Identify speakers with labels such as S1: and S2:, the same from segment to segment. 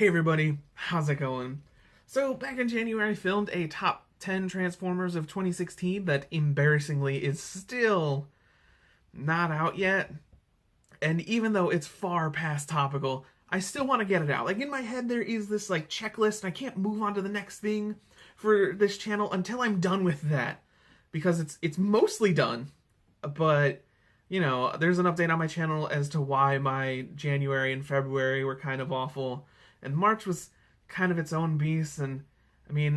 S1: Hey everybody, how's it going? So, back in January, I filmed a top 10 Transformers of 2016 that embarrassingly is still not out yet. And even though it's far past topical, I still want to get it out. Like, in my head, there is this, checklist, and I can't move on to the next thing for this channel until I'm done with that. Because it's mostly done, but, there's an update on my channel as to why my January and February were kind of awful. And March was kind of its own beast, and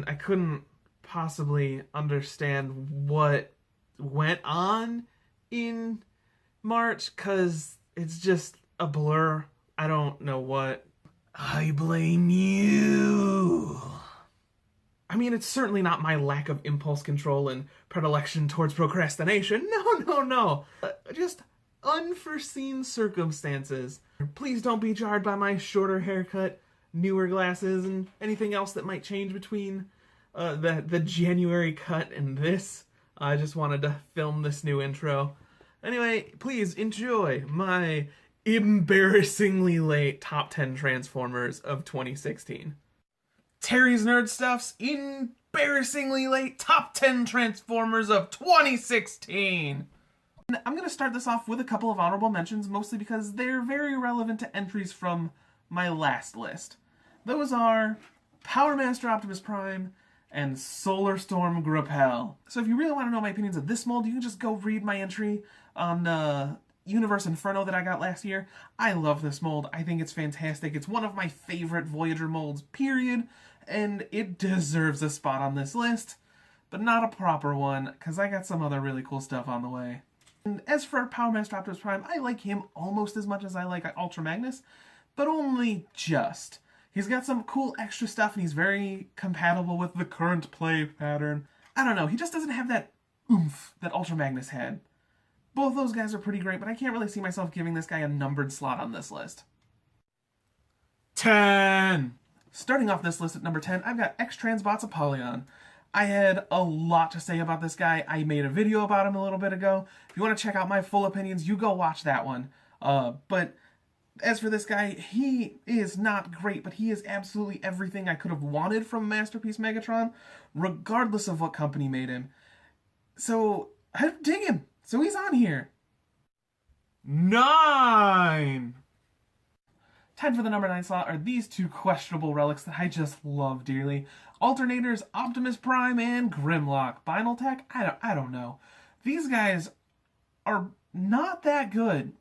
S1: I couldn't possibly understand what went on in March, because it's just a blur. I don't know what. I blame you. It's certainly not my lack of impulse control and predilection towards procrastination. No. Just unforeseen circumstances. Please don't be jarred by my shorter haircut, newer glasses, and anything else that might change between the January cut and this. I just wanted to film this new intro. Anyway, please enjoy my embarrassingly late top 10 Transformers of 2016. Terry's Nerd Stuff's embarrassingly late top 10 Transformers of 2016. I'm going to start this off with a couple of honorable mentions, mostly because they're very relevant to entries from my last list. Those are Power Master Optimus Prime and Solar Storm Grapel. So if you really want to know my opinions of this mold, you can just go read my entry on Universe Inferno that I got last year. I love this mold. I think it's fantastic. It's one of my favorite Voyager molds, period, and it deserves a spot on this list, but not a proper one, because I got some other really cool stuff on the way. And as for Power Master Optimus Prime, I like him almost as much as I like Ultra Magnus, but only just. He's got some cool extra stuff, and he's very compatible with the current play pattern. I don't know, he just doesn't have that oomph that Ultra Magnus had. Both those guys are pretty great, but I can't really see myself giving this guy a numbered slot on this list. 10! Starting off this list at number 10, I've got X-transbots Apollyon. I had a lot to say about this guy. I made a video about him a little bit ago. If you want to check out my full opinions, you go watch that one. But as for this guy, he is not great, but he is absolutely everything I could have wanted from Masterpiece Megatron, regardless of what company made him. So, I dig him. So he's on here. 9! Tied for the number 9 slot are these two questionable relics that I just love dearly. Alternators Optimus Prime and Grimlock. Binaltech? I don't know. These guys are not that good,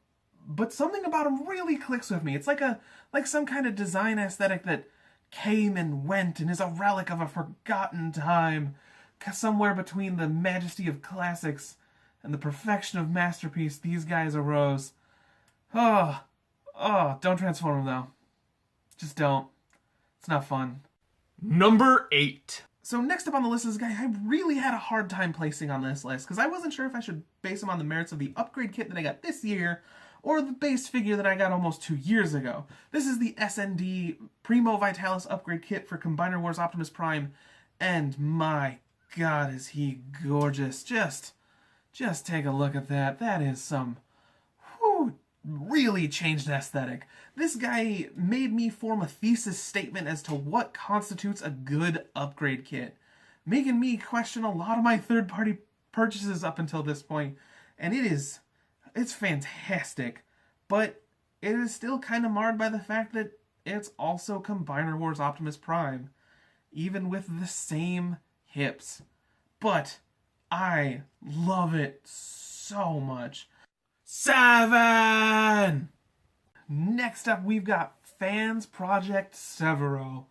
S1: but something about them really clicks with me. It's like some kind of design aesthetic that came and went and is a relic of a forgotten time, somewhere between the majesty of classics and the perfection of Masterpiece. These guys arose. Don't transform them though. Just don't. It's not fun. Number 8. So next up on the list is a guy I really had a hard time placing on this list, because I wasn't sure if I should base him on the merits of the upgrade kit that I got this year, or the base figure that I got almost 2 years ago. This is the SND Primo Vitalis upgrade kit for Combiner Wars Optimus Prime, and my god is he gorgeous. Just take a look at that. That is some really changed aesthetic. This guy made me form a thesis statement as to what constitutes a good upgrade kit, making me question a lot of my third-party purchases up until this point. And it's fantastic, but it is still kind of marred by the fact that it's also Combiner Wars Optimus Prime, even with the same hips. But I love it so much. 7! Next up, we've got Fans Project Severo.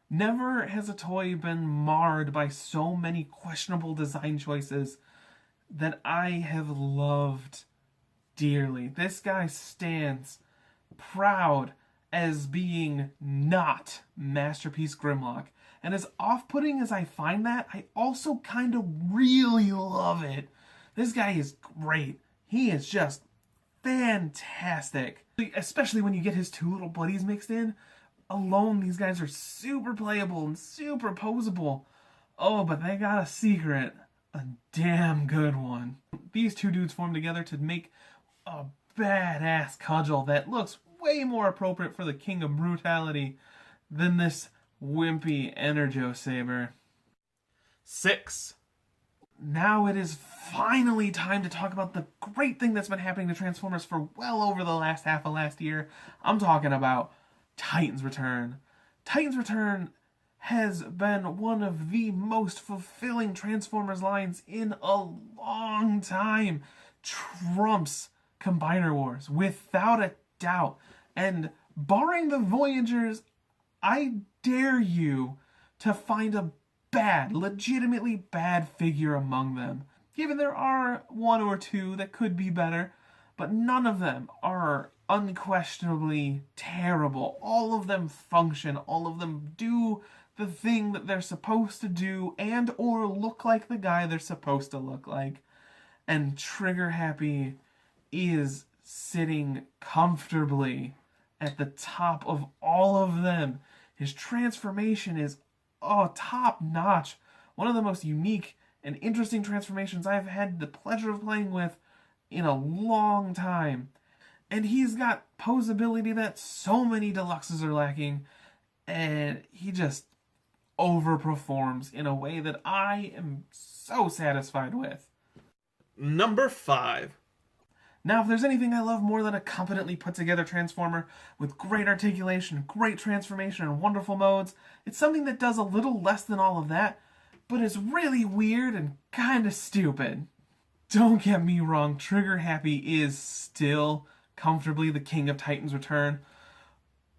S1: Never has a toy been marred by so many questionable design choices that I have loved dearly. This guy stands proud as being not Masterpiece Grimlock. And as off-putting as I find that, I also kind of really love it. This guy is great. He is just fantastic. Especially when you get his two little buddies mixed in. Alone, these guys are super playable and super posable. Oh, but they got a secret. A damn good one. These two dudes form together to make a badass cudgel that looks
S2: way more appropriate for the King of Brutality than this wimpy Energo Saber.
S1: 6.
S2: Now it is finally time to talk about the great thing that's been happening to Transformers for well over the last half of last year. I'm talking about Titan's Return. Titan's Return has been one of the most fulfilling Transformers lines in a long time. Trumps Combiner Wars, without a doubt. And barring the Voyagers, I dare you to find a legitimately bad figure among them. Given there are one or two that could be better, but none of them are unquestionably terrible. All of them function, all of them do the thing that they're supposed to do and or look like the guy they're supposed to look like. And Trigger Happy is sitting comfortably at the top of all of them. His transformation is top notch. One of the most unique and interesting transformations I've had the pleasure of playing with in a long time. And he's got posability that so many deluxes are lacking, and he just overperforms in a way that I am so satisfied with.
S1: Number 5.
S2: Now, if there's anything I love more than a competently put together Transformer with great articulation, great transformation, and wonderful modes, it's something that does a little less than all of that, but is really weird and kinda stupid. Don't get me wrong, Trigger Happy is still comfortably the king of Titan's Return,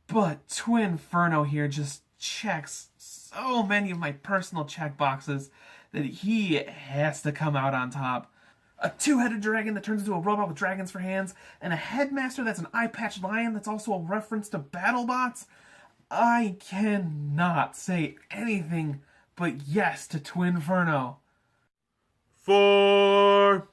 S2: but Twinferno here just checks so many of my personal check boxes that he has to come out on top. A two-headed dragon that turns into a robot with dragons for hands, and a headmaster that's an eye-patched lion that's also a reference to BattleBots. I cannot say anything but yes to Twinferno.
S1: 4.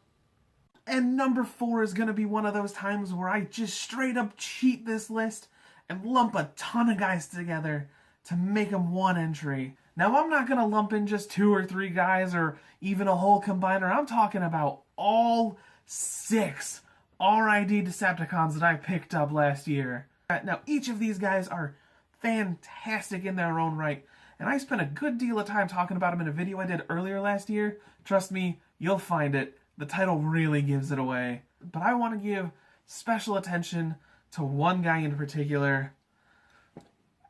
S2: And number 4 is going to be one of those times where I just straight up cheat this list and lump a ton of guys together to make them one entry. Now, I'm not going to lump in just 2 or 3 guys or even a whole combiner. I'm talking about all 6 RID Decepticons that I picked up last year. Now, each of these guys are fantastic in their own right, and I spent a good deal of time talking about them in a video I did earlier last year. Trust me, you'll find it. The title really gives it away. But I want to give special attention to one guy in particular,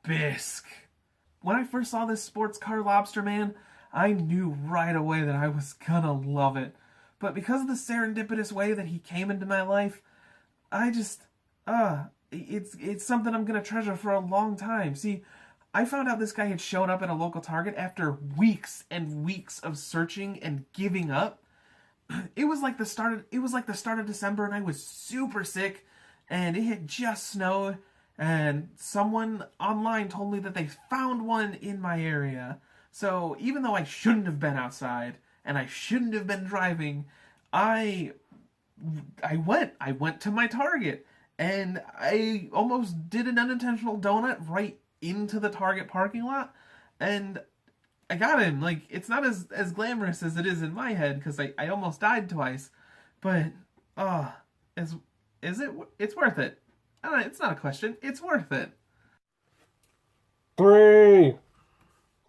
S2: Bisque. When I first saw this sports car lobster man, I knew right away that I was gonna love it. But because of the serendipitous way that he came into my life, I just, it's something I'm gonna treasure for a long time. See, I found out this guy had shown up at a local Target after weeks and weeks of searching and giving up. It was like the start of December, and I was super sick, and it had just snowed, and someone online told me that they found one in my area. So even though I shouldn't have been outside and I shouldn't have been driving, I went to my Target, and I almost did an unintentional donut right into the Target parking lot, and I got him. Like, it's not as glamorous as it is in my head, because I almost died twice, but is it? It's worth it. I don't know, it's not a question. It's worth it.
S1: 3.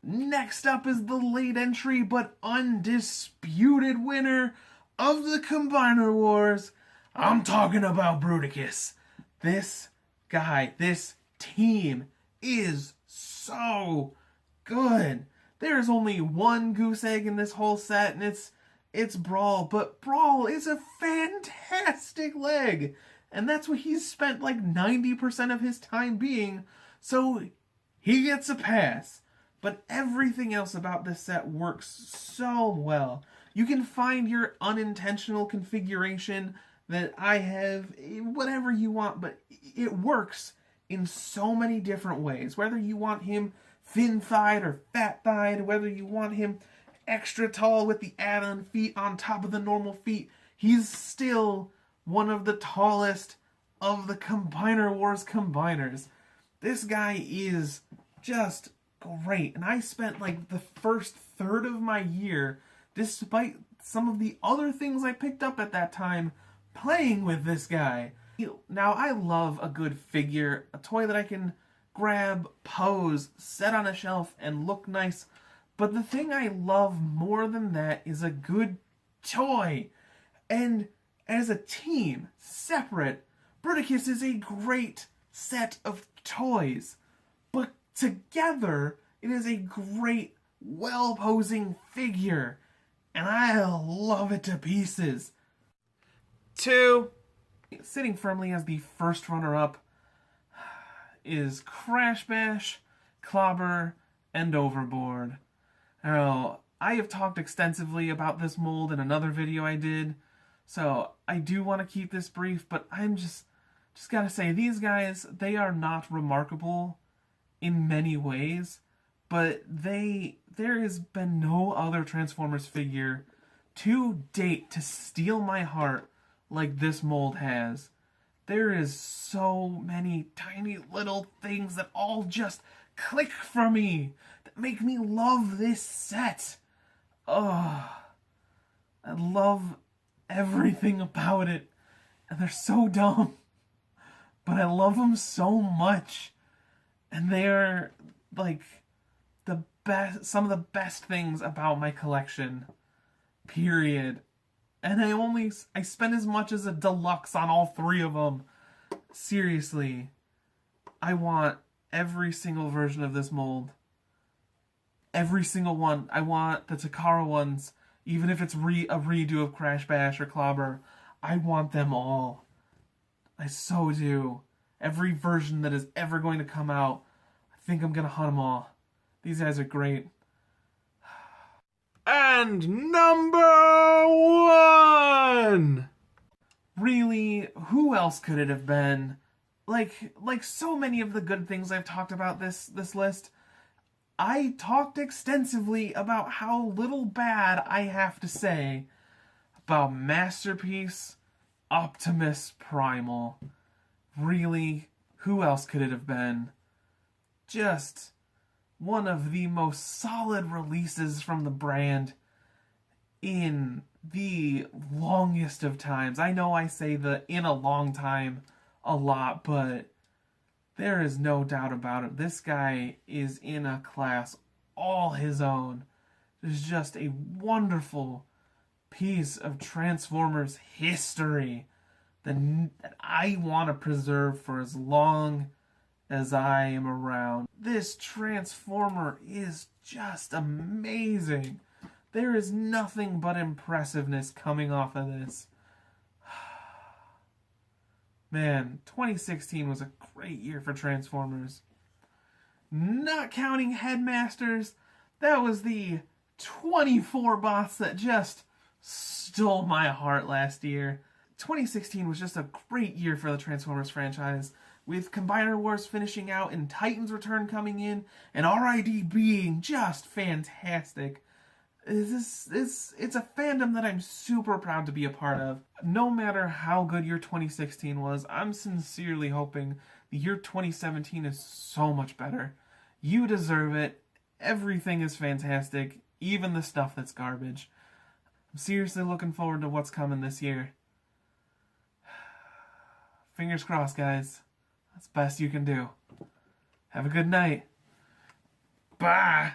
S2: Next up is the late entry but undisputed winner of the Combiner Wars. I'm talking about Bruticus. This guy, this team is so good. There's only one goose egg in this whole set, and it's Brawl, but Brawl is a fantastic leg, and that's what he's spent like 90% of his time being, so he gets a pass. But everything else about this set works so well. You can find your unintentional configuration that I have, whatever you want, but it works in so many different ways. Whether you want him thin-thighed or fat-thighed, whether you want him extra tall with the add-on feet on top of the normal feet, he's still one of the tallest of the Combiner Wars combiners. This guy is just great, and I spent like the first third of my year, despite some of the other things I picked up at that time, playing with this guy. Now, I love a good figure, a toy that I can grab, pose, set on a shelf, and look nice. But the thing I love more than that is a good toy. And as a team, separate, Bruticus is a great set of toys. But together, it is a great, well-posing figure. And I love it to pieces.
S1: 2.
S2: Sitting firmly as the first runner-up is Crashbash, Clobber, and Overboard. Now, I have talked extensively about this mold in another video I did, so I do want to keep this brief, but I'm just gotta say, these guys, they are not remarkable in many ways, but there has been no other Transformers figure to date to steal my heart like this mold has. There is so many tiny little things that all just click for me, that make me love this set. Oh, I love everything about it, and they're so dumb, but I love them so much, and they're like the best, some of the best things about my collection, period. And I spent as much as a deluxe on all 3 of them. Seriously, I want every single version of this mold. Every single one. I want the Takara ones, even if it's a redo of Crashbash or Clobber. I want them all. I so do. Every version that is ever going to come out, I think I'm gonna hunt them all. These guys are great.
S1: And number 1!
S2: Really, who else could it have been? Like so many of the good things I've talked about this list, I talked extensively about how little bad I have to say about Masterpiece Optimus Primal. Really, who else could it have been? Just one of the most solid releases from the brand in the longest of times. I know I say the in a long time a lot, but there is no doubt about it. This guy is in a class all his own. It's just a wonderful piece of Transformers history that I want to preserve for as long as I am around. This Transformer is just amazing. There is nothing but impressiveness coming off of this. Man, 2016 was a great year for Transformers. Not counting Headmasters, that was the 24 bots that just stole my heart last year. 2016 was just a great year for the Transformers franchise, with Combiner Wars finishing out and Titan's Return coming in, and RID being just fantastic. It's a fandom that I'm super proud to be a part of. No matter how good your 2016 was, I'm sincerely hoping the year 2017 is so much better. You deserve it. Everything is fantastic, even the stuff that's garbage. I'm seriously looking forward to what's coming this year. Fingers crossed, guys. That's the best you can do. Have a good night. Bye!